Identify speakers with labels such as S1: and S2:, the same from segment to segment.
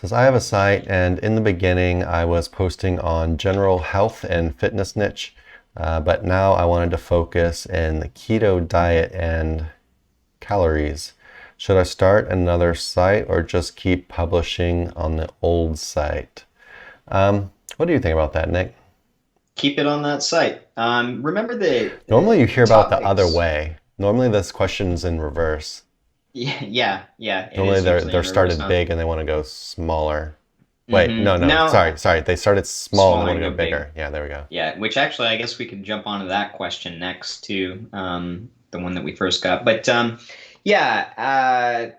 S1: Says, I have a site, and in the beginning I was posting on general health and fitness niche, but now I wanted to focus in the keto diet and calories. Should I start another site or just keep publishing on the old site? What do you think about that, Nick?
S2: Keep it on that site. Remember
S1: Normally you
S2: the
S1: hear about the other
S2: topics.
S1: way. Normally this question's in reverse.
S2: Yeah. It
S1: Normally
S2: is usually
S1: they're
S2: in reverse,
S1: started
S2: huh?
S1: big and they want to go smaller. Wait, no,
S2: Now,
S1: sorry. They started small and they
S2: smaller
S1: want
S2: and
S1: to
S2: go
S1: go
S2: big.
S1: bigger. Yeah, there we go.
S2: Yeah, which actually I guess we could jump onto that question next too. The one that we first got. But yeah,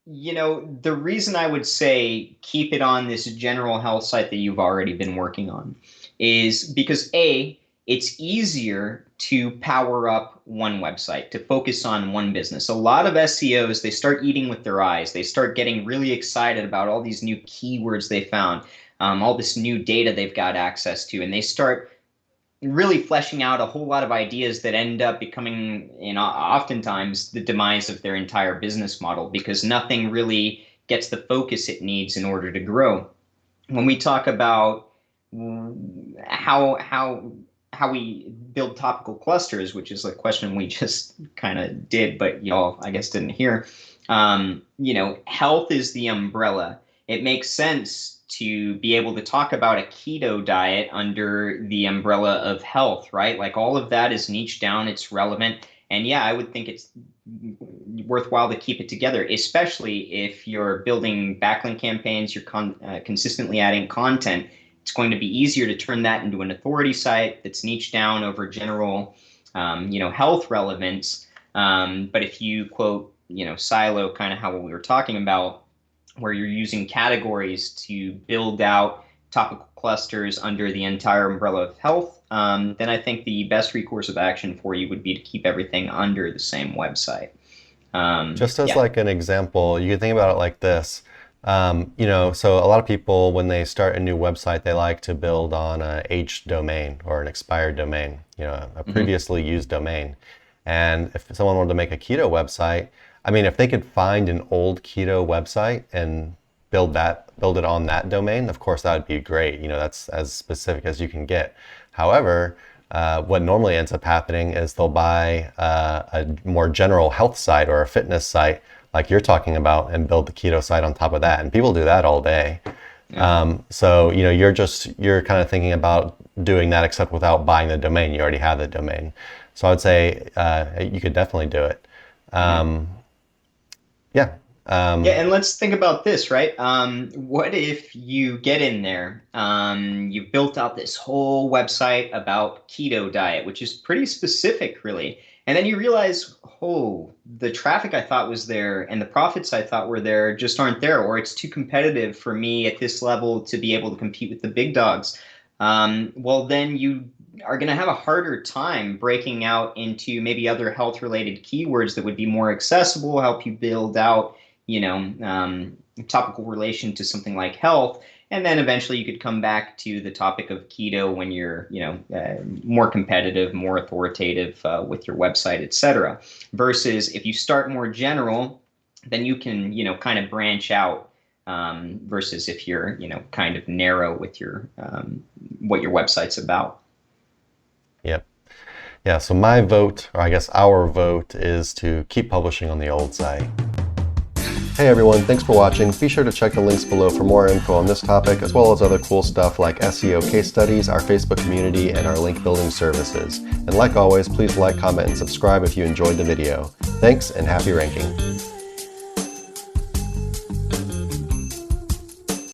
S2: the reason I would say keep it on this general health site that you've already been working on is because A, it's easier to power up one website, to focus on one business. A lot of SEOs, they start eating with their eyes. They start getting really excited about all these new keywords they found, all this new data they've got access to, and they start really fleshing out a whole lot of ideas that end up becoming, oftentimes the demise of their entire business model because nothing really gets the focus it needs in order to grow. When we talk about how we build topical clusters, which is a question we just kind of did, but y'all I guess didn't hear. Health is the umbrella. It makes sense to be able to talk about a keto diet under the umbrella of health, right? Like all of that is niched down, it's relevant. And yeah, I would think it's worthwhile to keep it together, especially if you're building backlink campaigns, you're consistently adding content. It's going to be easier to turn that into an authority site that's niched down over general, health relevance. But if you quote, silo, kind of how we were talking about, where you're using categories to build out topical clusters under the entire umbrella of health, then I think the best recourse of action for you would be to keep everything under the same website.
S1: Just as
S2: Yeah.
S1: like an example, you can think about it like this. So a lot of people, when they start a new website, they like to build on a H domain or an expired domain, a
S2: hmm
S1: previously used domain. And if someone wanted to make a keto website, I mean, if they could find an old keto website and build it on that domain, of course, that would be great. That's as specific as you can get. However, what normally ends up happening is they'll buy a more general health site or a fitness site like you're talking about and build the keto site on top of that. And people do that all day.
S2: Yeah.
S1: So, you're kind of thinking about doing that except without buying the domain. You already have the domain. So I would say you could definitely do it.
S2: Yeah.
S1: Um, yeah.
S2: Yeah, and let's think about this, right? What if you get in there, you've built out this whole website about keto diet, which is pretty specific, really, and then you realize, oh, the traffic I thought was there and the profits I thought were there just aren't there, or it's too competitive for me at this level to be able to compete with the big dogs. Well, then you are going to have a harder time breaking out into maybe other health-related keywords that would be more accessible, help you build out topical relation to something like health. And then eventually you could come back to the topic of keto when you're, more competitive, more authoritative with your website, et cetera. Versus if you start more general, then you can, kind of branch out versus if you're, kind of narrow with your what your website's about.
S1: Yep. Yeah. So my vote, or I guess our vote, is to keep publishing on the old site. Hey everyone, thanks for watching. Be sure to check the links below for more info on this topic, as well as other cool stuff like SEO case studies, our Facebook community, and our link building services. And like always, please like, comment, and subscribe if you enjoyed the video. Thanks, and happy ranking.